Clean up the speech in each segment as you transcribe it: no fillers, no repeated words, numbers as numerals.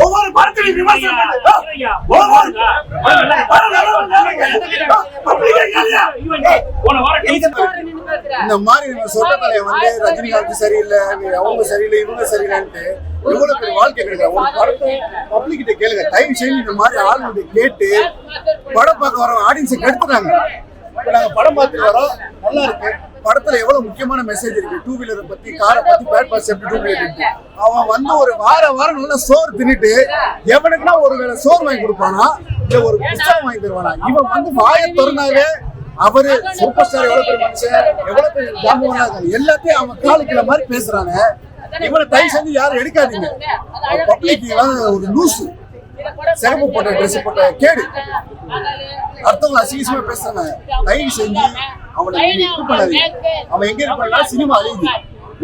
ஒவ்வொரு படத்திலையும் விமர்சனம் இந்த மாதிரி நம்ம சொட்டத்தலைய வந்து ரஜினிகாந்த் சரியில்லை, அவங்க சரியில்லை, இவங்க சரியில்லைன்ட்டு எவ்வளவு பேர் வாழ்க்கை கிடைக்கிற ஒரு படத்தை பப்ளிக் கிட்ட கேளுங்க. தயவு செய்து இந்த மாதிரி ஆளுநர் கேட்டு படம் பார்க்க வர ஆடியன்ஸை கெடுத்துட்டாங்க. இப்ப நாங்க படம் பார்த்துட்டு வரோம், நல்லா இருக்கு. படத்துல எவ்வளவு முக்கியமான மெசேஜ் இருக்கு. டூ வீலரை பத்தி, காரை பத்தி, பேட் பாஸ் எப்படி டூ வீலர் இருக்கு. அவன் வந்து ஒரு வாரம் நல்லா சோறு தின்னுட்டு எவனுக்குன்னா ஒரு வேளை சோறு வாங்கி கொடுப்பானா, இல்ல ஒரு புத்தகம் வாங்கி தருவானா. இவன் வந்து வாயை திறனாவே அவரு சூப்பர் ஸ்டார், எவ்வளவு பேர் மனுஷன், எவ்வளவு பேர் ஜாம்பவானா இருக்காங்க, எல்லாத்தையும் அவன் காலுக்குள்ள மாதிரி பேசுறாங்க. இவனை தயவு செஞ்சு யாரும் எடுக்காதீங்க. பப்ளிக் ஒரு லூசு, சிறப்பு போட்ட ட்ரெஸ் போட்ட கேடு, அடுத்தவங்க அசிங்கமா பேசுறாங்க. தயவு செஞ்சு அவனை இது பண்ணாது. அவன் எங்க இருப்பான்னா சினிமா அழியுது.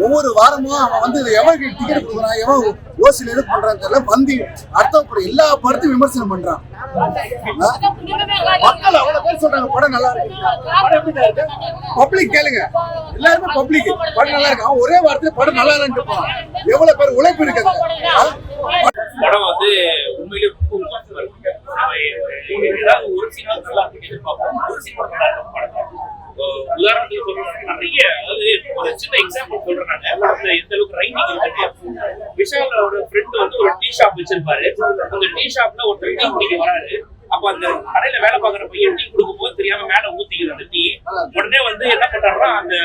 ஒவ்வொரு வாரமும் அவன் வந்து எவனுக்கு டிக்கெட் கொடுக்குறான், எவன் ஓசில எது பண்றான்னு தெரியல. வந்து அடுத்த படம் எல்லா படத்தையும் விமர்சனம் பண்றான். மக்கள் அவ்வளவு பேர் சொல்றாங்க படம் நல்லா இருக்கு. படம் எப்படி இருக்கு பப்ளிக் கேளுங்க. எல்லாருமே பப்ளிக் படம் நல்லா இருக்கு. அவன் ஒரே வாரத்துல படம் நல்லா இல்லைன்னு போறான். எவ்வளவு பேர் உழைப்பு இருக்குது. படம் வந்து உண்மையிலே ஒரு சினிமா நல்லா எதிர்பார்ப்போம். ஒரு சினிமா நல்லா இருக்கும் படம். உதாரணத்துக்கு சொல்றேன், நிறைய அதாவது ஒரு சின்ன எக்ஸாம்பிள் சொல்றேன். நான் எந்த அளவுக்கு ரைட்டிங் இருக்கு. விஷாலோட ஃப்ரெண்ட் வந்து ஒரு டீ ஷாப் வச்சிருப்பாரு. அந்த டீ ஷாப்ல ஒருத்தர் டீ குடிக்க வராரு. அப்ப அந்த கடையில வேலை பாக்குற பையன் டீ கொடுக்கும் போது தெரியாம மேல ஊத்திக்கிறது அந்த டீ. உடனே வந்து என்ன பண்றாருன்னா, அந்த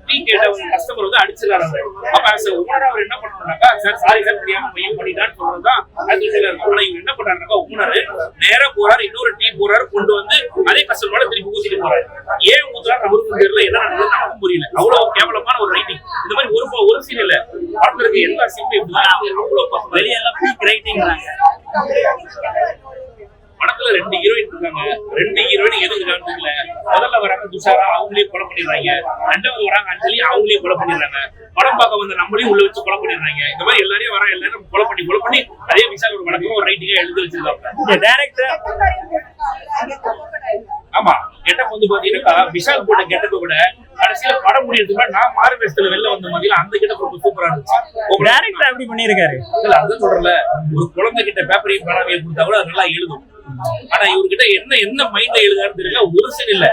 டீ கேட்ட கஸ்டமர் வந்து அடிச்சிடறாரு. அப்ப ஓனர் அவர் என்ன பண்றாருனாக்கா, சார் சாரி சார் தெரியாம பையன் பண்ணிட்டான்னு சொல்றதுதான் அது. இவர் என்ன பண்றாருனாக்கா, ஓனர் நேரா போறாரு, இன்னொரு டீ போறாரு, கொண்டு வந்து அதே கஸ்டமரோட திருப்பி ஊத்திட்டு போறாரு. ஏன் ஊத்துறாரு அவருக்கும் தெரியல, என்ன நடந்தது நமக்கும் புரியல. அவ்வளவு கேவலமான ஒரு ரைட்டிங். இந்த மாதிரி ஒரு சீன் இல்ல, படத்துல இருக்க எல்லா சீனும் இப்படிதான். வெளியெல்லாம் பீக் ரைட்டிங்றாங்க. படத்துல 2 ஹீரோயின் இருக்காங்க. 2 ஹீரோயின் எதுக்கு காரணத்துல முதல்ல வராங்க துஷாரா, அவங்களே கொலை பண்ணிடுறாங்க. ரெண்டாவது வராங்க அஞ்சலி, அவங்களே கொலை பண்ணிடுறாங்க. படம் பார்க்க வந்த நம்மளையும் உள்ள வச்சு கொலை பண்ணிடுறாங்க. இந்த மாதிரி எல்லாரையும் வர எல்லாரும் கொலை பண்ணி அதே விஷால் ஒரு வழக்கம் ஒரு ரைட்டிங்கா எழுதி வச்சிருக்காங்க டைரக்டர். ஆமா, கெட்டப் வந்து பாத்தீங்கன்னா விஷால் போட்ட கெட்டப்ப விட கடைசியில படம் முடியறதுக்கு நான் மாறு வேஷத்துல வெளில வந்த மாதிரி அந்த கெட்டப் ரொம்ப சூப்பரா இருந்துச்சு. டைரக்டர் எப்படி பண்ணிருக்காரு. இல்ல அதான் சொல்றல, ஒரு குழந்தை கிட்ட பேப்பரையும் பேனாவையும் கொடுத்தா கூட அது நல்லா எழுதும். ஆனா இவர்கிட்ட என்ன மைண்ட்ல எழுதாரு தெரியல. ஒரு சீன் இல்ல,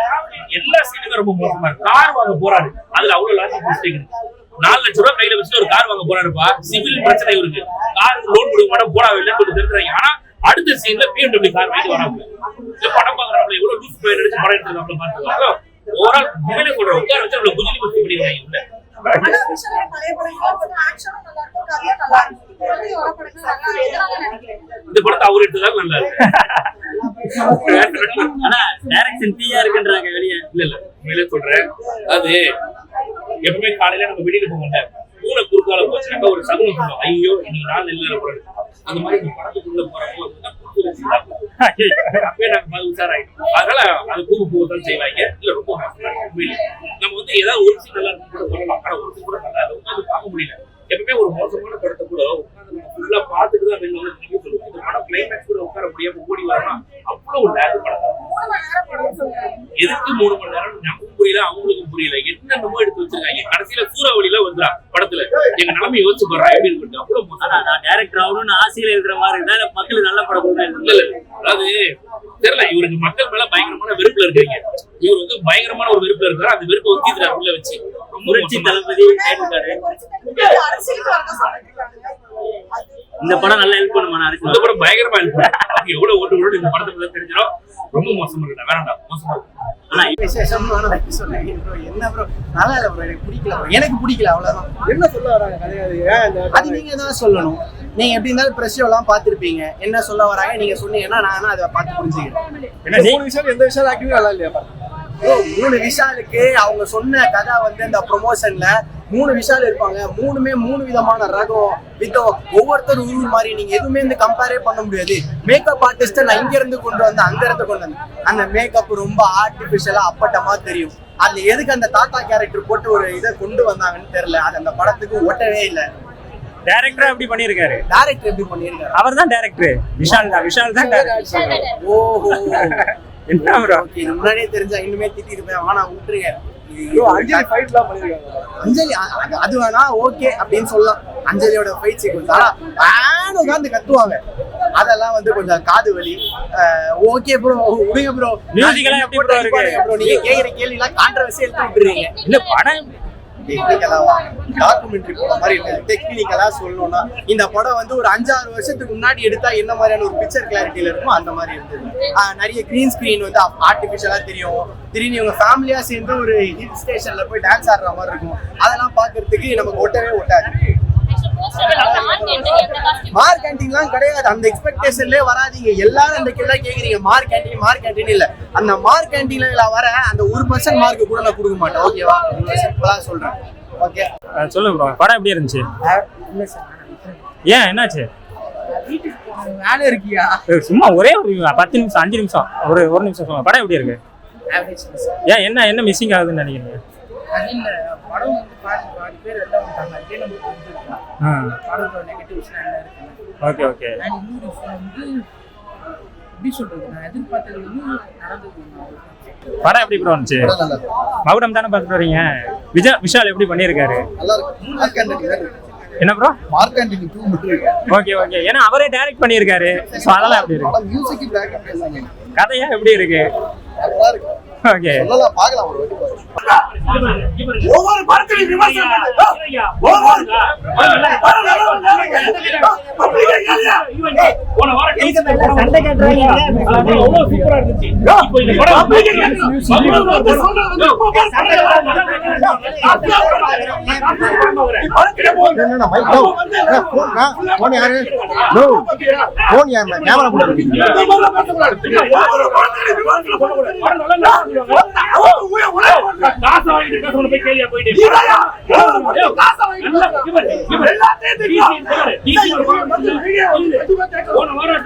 எல்லா சீனுமே ரொம்ப மோசமா இருக்கு. கார் வாங்க போறாரு, அதுல அவ்வளவு லாஜிக் மிஸ்டேக் இருக்கு. 4 லட்சம் ரூபாய் கையில வச்சுட்டு ஒரு கார் வாங்க போறாருப்பா. சிவில் பிரச்சனை இருக்கு, காருக்கு லோன் கொடுக்க மாட்டோம் போடாவில்லைன்னு சொல்லி தெரிஞ்சுறாங்க. ஆனா அடுத்த சீன்ல BMW கார் வாங்கி வராங்க. படம் பாக்குறாங்க எவ்வளவு லூஸ் போய் நடிச்சு படம் எடுத்துருக்காங்க பாத்துக்கலாம். ஓவரால் உண்மையிலே சொல்றேன், உட்கார வச்சு அவ்வளவு குஜிலி பத்தி பண்ணிருக்காங்க. இந்த படத்தை அவர் எடுத்ததால நல்லா இருக்கு. ஆனா டைரக்ஷன் தீயா இருக்குன்றாங்க வெளியே. இல்ல உண்மையிலே சொல்றேன், அது எப்பவுமே காலையில நம்ம வெளியில போக பூனை குறுக்கால போச்சுனாக்கா ஒரு சகுனம் சொல்லுவோம், ஐயோ இன்னைக்கு நாள் இல்ல போறது. அந்த மாதிரி இந்த படத்துக்குள்ள போறப்போ அப்பயே நாங்க மாதிரி உஷாராயிட்டோம். அதனால அது போகத்தான் செய்வாங்க. இல்ல ரொம்ப உண்மையிலே நம்ம வந்து ஏதாவது ஒரு சீன் நல்லா இருக்கும் கூட சொல்லலாம். ஆனா ஒரு சீன் கூட நல்லா உட்காந்து பார்க்க முடியல. எப்பவுமே ஒரு மோசமான படத்தை கூட உட்காந்து ஃபுல்லா பார்த்துட்டு தான் வெளில வந்து நீங்க சொல்லுவோம். இந்த படம் கிளைமேக்ஸ் கூட உட்கார முடியாம ஓடி வரலாம். அவ்வளவு லேக் படம். எதுக்கு 3 மணி நேரம் நமக்கும் புரியல, அவங்களுக்கும் புரியல. என்னென்னமோ எடுத்து வச்சிருக்காங்க. கடைசியில சூறாவளியில வந்துடா படத்துல. எங்க நிலைமை யோசிச்சு போடுறா எப்படி இருக்கு. அவ்வளவு மோசம். நான் டைரக்டர் ஆகணும்னு ஆசையில இருக்கிற மாதிரி இருந்தா மக்களுக்கு நல்ல படம் கொடுக்க இல்ல. அதாவது தெரியல, இவருக்கு மக்கள் மேல பயங்கரமான வெறுப்புல இருக்காங்க. இவர் வந்து பயங்கரமான ஒரு வெறுப்புல இருக்காரு. அந்த வெறுப்பை ஊத்திடுறாரு உள்ள வச்சு. புரட்சி தளபதி கேட்டுக்காரு. இந்த படம் நல்லா ஹெல்ப் பண்ணுமா? இந்த படம் பயங்கரமா ஹெல்ப் பண்ணும். எவ்வளவு ஓட்டு இந்த படத்தை தெரிஞ்சிடும். ரொம்ப மோசமா இருக்கு, வேண்டாம் மோசமா இருக்கு. எனக்கு பிடிக்கல அவ்வளவுதான். என்ன சொல்ல வராங்க கிடையாது, அது நீங்க தான் சொல்லணும். நீங்க எப்படி இருந்தாலும் பிரஸ் எல்லாம் பாத்துருப்பீங்க. என்ன சொல்ல வராங்க நீங்க சொன்னீங்கன்னா நான் அதை பார்த்து புரிஞ்சுக்கிறேன். எந்த விஷயம் ஆக்டிவ் நல்லா இல்லையா? 3 விஷாலுக்கு அவங்க சொன்ன கதை வந்து அந்த ப்ரொமோஷன்ல 3 விஷால் இருப்பாங்க. 3மே 3 விதமான ரகம் விதம். ஒவ்வொருத்தரும் உருவு மாதிரி நீங்க எதுவுமே இந்த கம்பேரே பண்ண முடியாது. மேக்கப் ஆர்டிஸ்ட நான் இங்க இருந்து கொண்டு வந்து அங்க இருந்து கொண்டு வந்து அந்த மேக்கப் ரொம்ப ஆர்டிபிஷியலா அப்பட்டமா தெரியும். அதுல எதுக்கு அந்த தாத்தா கேரக்டர் போட்டு ஒரு இதை கொண்டு வந்தாங்கன்னு தெரியல. அது அந்த படத்துக்கு ஒட்டவே இல்லை. டைரக்டர் எப்படி பண்ணிருக்காரு? டைரக்டர் எப்படி பண்ணிருக்காரு? அவர் தான் டைரக்டர். விஷால் தான் டைரக்டர். ஓஹோ, என்ன ப்ரோ, இது முன்னாடியே தெரிஞ்சா இன்னுமே திட்டிருப்பேன். ஆனா விட்டுருங்க. அஞ்சலி ஃபைட்லாம் பண்ணிருக்காங்க. அஞ்சலி அது வேணா ஓகே அப்படின்னு சொல்லலாம். அஞ்சலியோட ஃபைட் சீக்வன்ஸ் ஆனா திடீர்னு உட்காந்து கத்துவாங்க. அதெல்லாம் வந்து கொஞ்சம் காது வலி. ஓகே ப்ரோ, விடுங்க ப்ரோ. மியூசிக்கெல்லாம் எப்படி ப்ரோ இருக்கு? ப்ரோ நீங்க கேக்குற கேள்விலாம் கான்ட்ரோவர்சி எடுத்து விட்டுறீங்க. இல்ல படம் டெக்னிக்கலா டாக்குமெண்ட்ரி போன மாதிரி இல்லை. டெக்னிக்கலா சொல்லணும்னா இந்த படம் வந்து ஒரு 5-6 வருஷத்துக்கு முன்னாடி எடுத்தா என்ன மாதிரியான ஒரு பிக்சர் கிளாரிட்டியில இருக்கும் அந்த மாதிரி இருந்தது. நிறைய கிரீன் ஸ்கிரீன் வந்து ஆர்டிபிஷியலா தெரியும். திடீர்னு இவங்க ஃபேமிலியா சேர்ந்து ஒரு ஹில் ஸ்டேஷன்ல போய் டான்ஸ் ஆடுற மாதிரி இருக்கும். அதெல்லாம் பாக்குறதுக்கு நமக்கு ஒட்டவே ஒட்டாது. மார்க் கேண்டீன்லாம் கிடையாது. அந்த எக்ஸ்பெக்டேஷன்லயே வராதீங்க. எல்லாரும் அந்த கேள்வி கேக்குறீங்க, மார்க் கேண்டீன் இல்ல. அந்த மார்க் கேண்டீன்ல வர அந்த 1% மார்க் கூட நான் கொடுக்க மாட்டேன். ஓகேவா? சிம்பிளா சொல்றேன். ஓகே சொல்லு ப்ரோ, படம் எப்படி இருந்துச்சு? ஏன் என்னாச்சு? வேலை இருக்கியா? சும்மா ஒரே ஒரு 10 நிமிஷம் 5 நிமிஷம் ஒரு நிமிஷம் சொல்லுங்க, படம் எப்படி இருக்கு? ஏன் என்ன மிஸ்ஸிங் ஆகுதுன்னு நினைக்கிறீங்க? படம் வந்து பாதி பேர் எல்லாம் வந்துட்டாங்க. அதே நமக்கு புரிஞ்சிருக்கலாம் படத்தோட நெகட்டிவ்ஸ்லாம் என்ன இருக்குன்னு. Okay okay. இன்னொரு விஷயம் வந்து எப்படி சொல்றது, நான் எதிர்பார்த்தது வந்து நடந்தது. படம் எப்படி ப்ரோ இருந்துச்சு? மகுடம் தானே பார்த்துட்டு வரீங்க. விஷால் எப்படி பண்ணியிருக்காரு? என்ன ப்ரோ? மார்க் ஆண்டனி 2 மட்டும் இருக்கு. Okay okay. ஏன்னா அவரே டைரக்ட் பண்ணியிருக்காரு. ஸோ அதெல்லாம் எப்படி இருக்கு? மியூசிக் பேக்கப் பேசுறாங்க. கதையா எப்படி இருக்கு? நல்லா இருக்கு. ஓகே. சொல்லலாம், பார்க்கலாம் ஒரு வாட்டி. ஒவ்வொரு படத்திலும் விமர்சனம் போன வாரம் சண்டை கேட்றாங்க. அவ்வளவு சூப்பரா இருந்துச்சு. இப்போ இந்த படம் என்னன்னா மைக் டவுன் போன் யாரு நோ போன் யாரு கேமரா போட்டு காசு வாங்கிட்டு பேசணும் போய் கேளியா போயிட்டு போன வாரம்